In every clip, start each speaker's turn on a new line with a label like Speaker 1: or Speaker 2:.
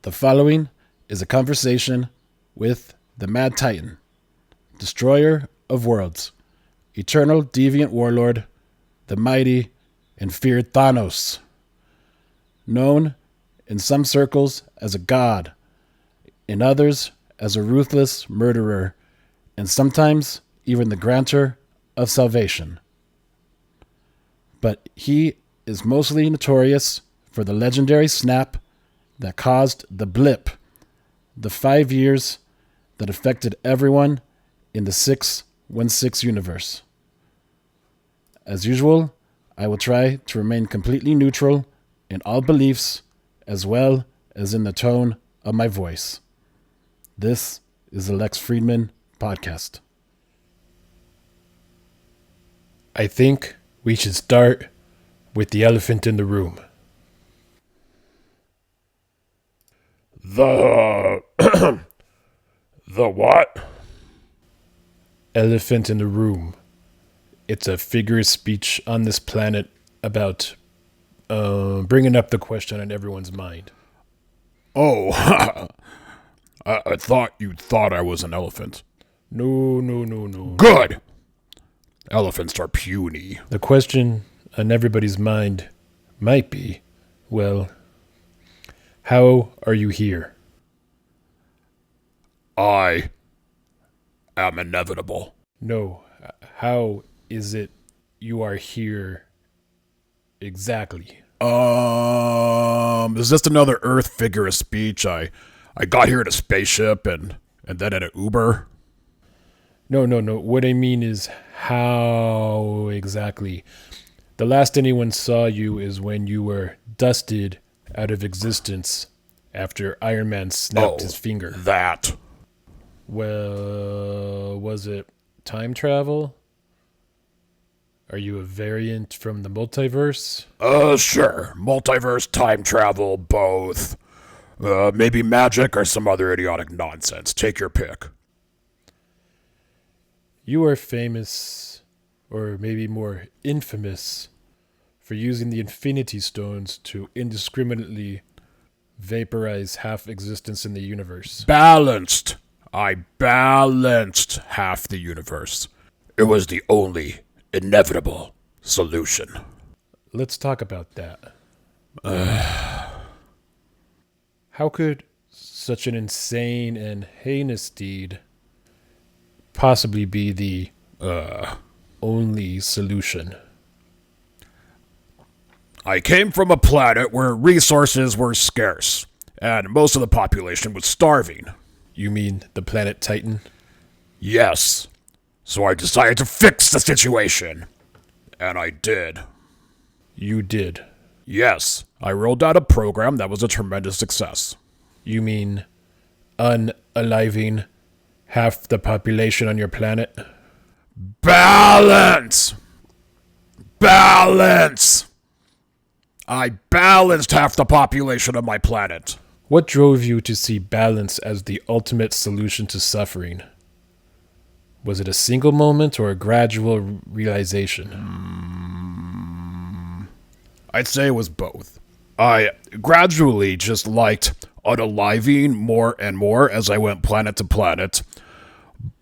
Speaker 1: The following is a conversation with the Mad Titan, destroyer of worlds, eternal deviant warlord, the mighty and feared Thanos, known in some circles as a god, in others as a ruthless murderer, and sometimes even the granter of salvation. But he is mostly notorious for the legendary snap that caused the blip, the 5 years that affected everyone in the 616 universe. As usual, I will try to remain completely neutral in all beliefs as well as in the tone of my voice. This is the Lex Fridman podcast.
Speaker 2: I think we should start with the elephant in the room.
Speaker 3: The what?
Speaker 2: Elephant in the room. It's a figure of speech on this planet about bringing up the question on everyone's mind.
Speaker 3: Oh, I thought you thought I was an elephant.
Speaker 2: No.
Speaker 3: Good! Elephants are puny.
Speaker 2: The question on everybody's mind might be, well, how are you here?
Speaker 3: I am inevitable.
Speaker 2: No, how is it you are here exactly?
Speaker 3: Is this another Earth figure of speech? I got here in a spaceship and then in an Uber.
Speaker 2: No. What I mean is how exactly. The last anyone saw you is when you were dusted out of existence after Iron Man snapped his finger.
Speaker 3: That.
Speaker 2: Well, was it time travel? Are you a variant from the multiverse?
Speaker 3: Sure. Multiverse, time travel, both. Maybe magic or some other idiotic nonsense. Take your pick.
Speaker 2: You are famous, or maybe more infamous, for using the Infinity Stones to indiscriminately vaporize half existence in the universe.
Speaker 3: Balanced. I balanced half the universe. It was the only inevitable solution.
Speaker 2: Let's talk about that. How could such an insane and heinous deed possibly be the only solution?
Speaker 3: I came from a planet where resources were scarce, and most of the population was starving.
Speaker 2: You mean the planet Titan?
Speaker 3: Yes. So I decided to fix the situation. And I did.
Speaker 2: You did?
Speaker 3: Yes. I rolled out a program that was a tremendous success.
Speaker 2: You mean unaliving half the population on your planet?
Speaker 3: Balance! Balance! I balanced half the population of my planet.
Speaker 2: What drove you to see balance as the ultimate solution to suffering? Was it a single moment or a gradual realization?
Speaker 3: I'd say it was both. I gradually just liked unaliving more and more as I went planet to planet.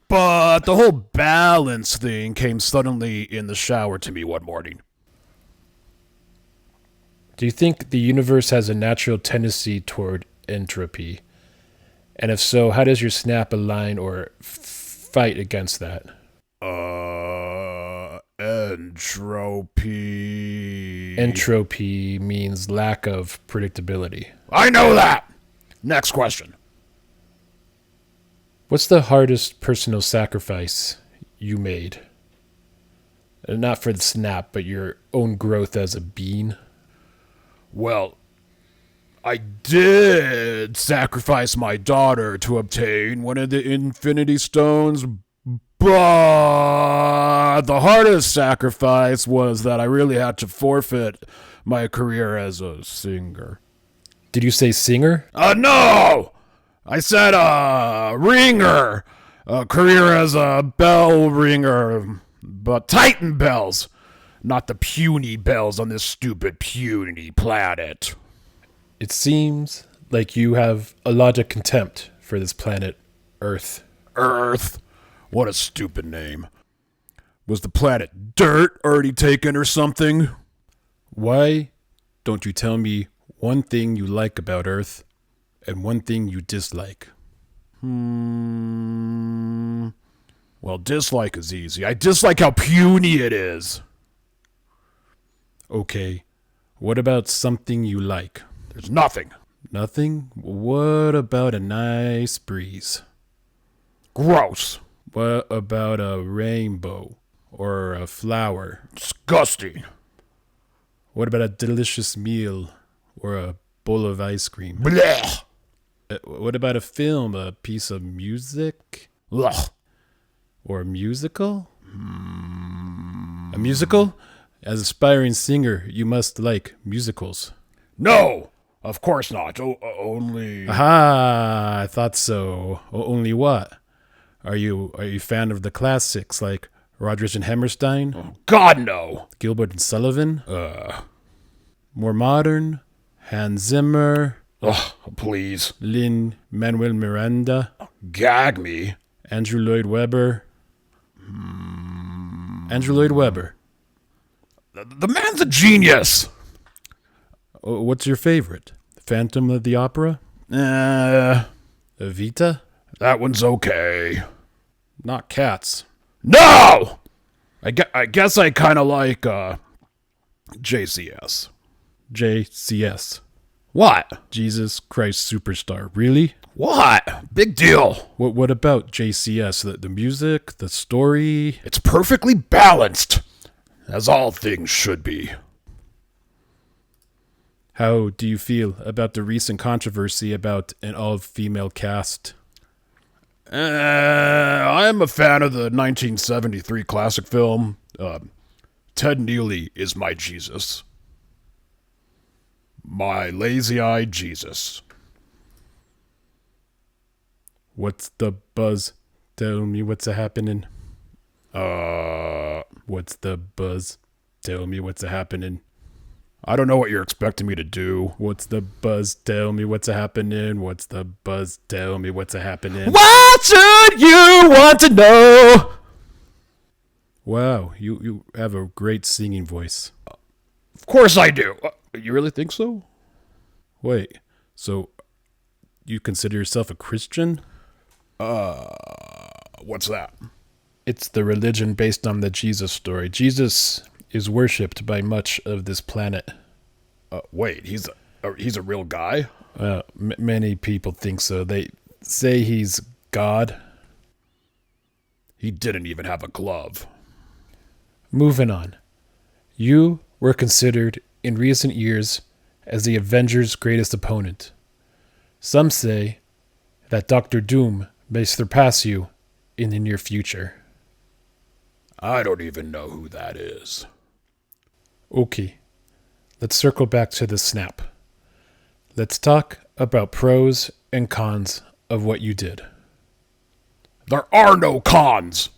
Speaker 3: But the whole balance thing came suddenly in the shower to me one morning.
Speaker 2: Do you think the universe has a natural tendency toward entropy? And if so, how does your snap align or fight against that?
Speaker 3: Entropy.
Speaker 2: Entropy means lack of predictability.
Speaker 3: I know that! Next question.
Speaker 2: What's the hardest personal sacrifice you made? Not for the snap, but your own growth as a being?
Speaker 3: Well, I did sacrifice my daughter to obtain one of the Infinity Stones, but the hardest sacrifice was that I really had to forfeit my career as a singer.
Speaker 2: Did you say singer?
Speaker 3: No! I said ringer. A career as a bell ringer, but Titan bells. Not the puny bells on this stupid puny planet.
Speaker 2: It seems Like you have a lot of contempt for this planet, Earth.
Speaker 3: Earth? What a stupid name. Was the planet Dirt already taken or something?
Speaker 2: Why don't you tell me one thing you like about Earth and one thing you dislike?
Speaker 3: Well, dislike is easy. I dislike how puny it is.
Speaker 2: Okay, what about something you like?
Speaker 3: There's nothing.
Speaker 2: Nothing? What about a nice breeze?
Speaker 3: Gross.
Speaker 2: What about a rainbow or a flower?
Speaker 3: Disgusting.
Speaker 2: What about a delicious meal or a bowl of ice cream?
Speaker 3: Blech.
Speaker 2: What about a film, a piece of music?
Speaker 3: Ugh.
Speaker 2: Or a musical? A musical? As an aspiring singer, you must like musicals.
Speaker 3: No, of course not. Only...
Speaker 2: Aha, I thought so. Only what? Are you a fan of the classics like Rodgers and Hammerstein?
Speaker 3: Oh, God, no.
Speaker 2: Gilbert and Sullivan? More modern? Hans Zimmer?
Speaker 3: Ugh, please.
Speaker 2: Lin-Manuel Miranda?
Speaker 3: Gag me.
Speaker 2: Andrew Lloyd Webber? Andrew Lloyd Webber.
Speaker 3: The man's a genius.
Speaker 2: What's your favorite? Phantom of the Opera? Evita?
Speaker 3: That one's okay.
Speaker 2: Not Cats.
Speaker 3: No! I guess I kind of like, JCS.
Speaker 2: JCS.
Speaker 3: What?
Speaker 2: Jesus Christ Superstar. Really?
Speaker 3: What? Big deal.
Speaker 2: What about JCS? The music? The story?
Speaker 3: It's perfectly balanced, as all things should be.
Speaker 2: How do you feel about the recent controversy about an all-female cast?
Speaker 3: I'm a fan of the 1973 classic film. Ted Neely is my Jesus. My lazy-eyed Jesus.
Speaker 2: What's the buzz? Tell me what's a-happening. What's the buzz? Tell me what's a-happening.
Speaker 3: I don't know what you're expecting me to do.
Speaker 2: What's the buzz? Tell me what's a-happening. What's the buzz? Tell me what's a-happening.
Speaker 3: What should you want to know?
Speaker 2: Wow, you have a great singing voice.
Speaker 3: Of course I do. You really think so?
Speaker 2: Wait, so you consider yourself a Christian?
Speaker 3: What's that?
Speaker 2: It's the religion based on the Jesus story. Jesus is worshipped by much of this planet.
Speaker 3: Wait, he's a real guy?
Speaker 2: Many people think so. They say he's God.
Speaker 3: He didn't even have a glove.
Speaker 2: Moving on. You were considered in recent years as the Avengers' greatest opponent. Some say that Doctor Doom may surpass you in the near future.
Speaker 3: I don't even know who that is.
Speaker 2: Okay, let's circle back to the snap. Let's talk about pros and cons of what you did.
Speaker 3: There are no cons.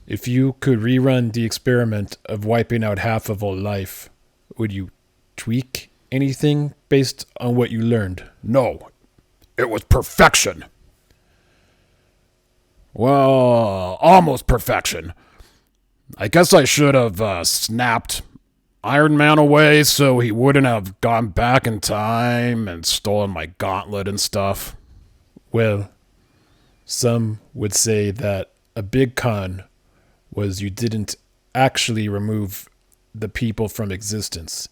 Speaker 2: If you could rerun the experiment of wiping out half of all life, would you tweak anything based on what you learned?
Speaker 3: No, it was perfection. Well, almost perfection. I guess I should have snapped Iron Man away so he wouldn't have gone back in time and stolen my gauntlet and stuff.
Speaker 2: Well, some would say that a big con was you didn't actually remove the people from existence.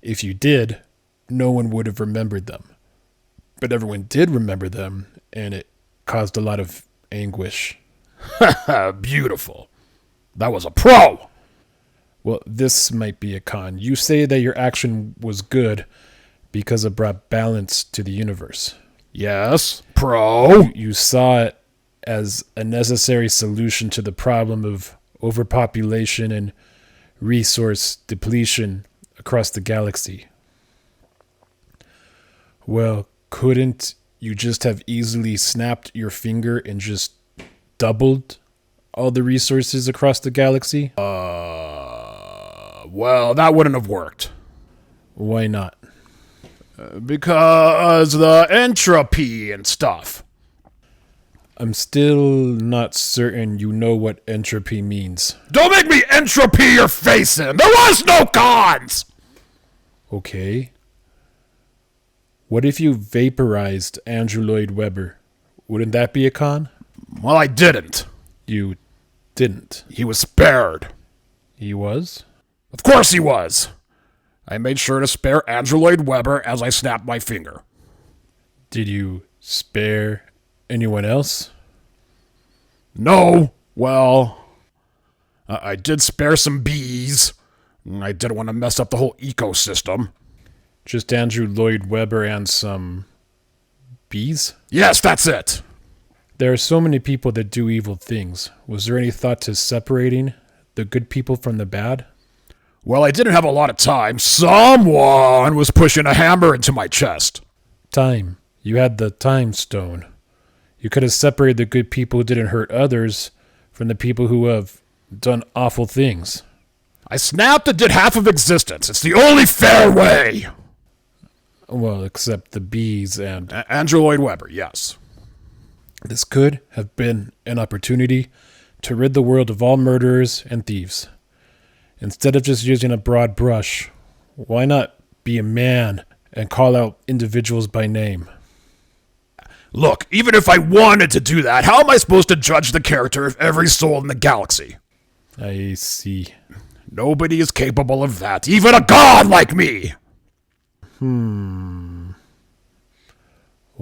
Speaker 2: If you did, no one would have remembered them. But everyone did remember them, and it caused a lot of anguish.
Speaker 3: Beautiful. That was a pro.
Speaker 2: Well, this might be a con. You say that your action was good because it brought balance to the universe.
Speaker 3: Yes, pro.
Speaker 2: You saw it as a necessary solution to the problem of overpopulation and resource depletion across the galaxy. Well, couldn't you just have easily snapped your finger and just doubled all the resources across the galaxy?
Speaker 3: Well, that wouldn't have worked.
Speaker 2: Why not?
Speaker 3: Because the entropy and stuff.
Speaker 2: I'm still not certain you know what entropy means.
Speaker 3: Don't make me entropy your face in! There was no cons!
Speaker 2: Okay. What if you vaporized Andrew Lloyd Webber? Wouldn't that be a con?
Speaker 3: Well, I didn't.
Speaker 2: You didn't.
Speaker 3: He was spared.
Speaker 2: He was?
Speaker 3: Of course he was. I made sure to spare Andrew Lloyd Webber as I snapped my finger.
Speaker 2: Did you spare anyone else?
Speaker 3: No. Well, I did spare some bees. I didn't want to mess up the whole ecosystem.
Speaker 2: Just Andrew Lloyd Webber and some bees?
Speaker 3: Yes, that's it.
Speaker 2: There are so many people that do evil things. Was there any thought to separating the good people from the bad?
Speaker 3: Well, I didn't have a lot of time. Someone was pushing a hammer into my chest.
Speaker 2: Time. You had the time stone. You could have separated the good people who didn't hurt others from the people who have done awful things.
Speaker 3: I snapped and did half of existence. It's the only fair way.
Speaker 2: Well, except the bees and...
Speaker 3: Andrew Lloyd Webber, yes.
Speaker 2: This could have been an opportunity to rid the world of all murderers and thieves. Instead of just using a broad brush, why not be a man and call out individuals by name?
Speaker 3: Look, even if I wanted to do that, how am I supposed to judge the character of every soul in the galaxy?
Speaker 2: I see.
Speaker 3: Nobody is capable of that, even a god like me!
Speaker 2: Well,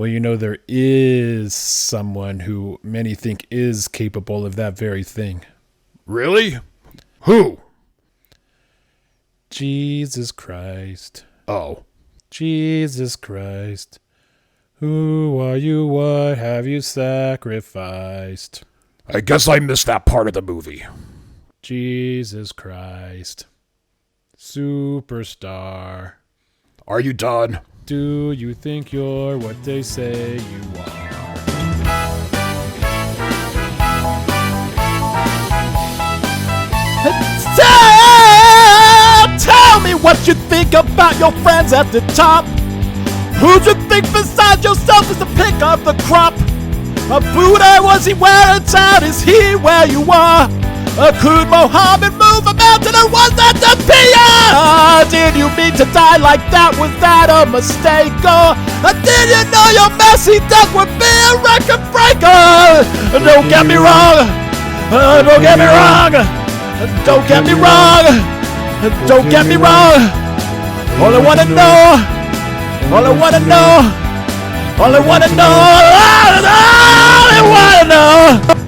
Speaker 2: you know, there is someone who many think is capable of that very thing.
Speaker 3: Really? Who?
Speaker 2: Jesus Christ.
Speaker 3: Oh.
Speaker 2: Jesus Christ. Who are you? What have you sacrificed?
Speaker 3: I guess I missed that part of the movie.
Speaker 2: Jesus Christ. Superstar.
Speaker 3: Are you done?
Speaker 2: Do you think you're what they say you are?
Speaker 1: Tell me what you think about your friends at the top. Who do you think besides yourself is the pick of the crop? A Buddha, was he where in town? Is he where you are? Could Mohammed move a mountain, or was that the PR? Did you mean to die like that? Was that a mistake? Or did you know your messy duck would be a record breaker? Don't get me wrong. Don't get me wrong. Don't get me wrong. Don't get me wrong. All I wanna know. All I wanna know. All I wanna know. All I wanna know.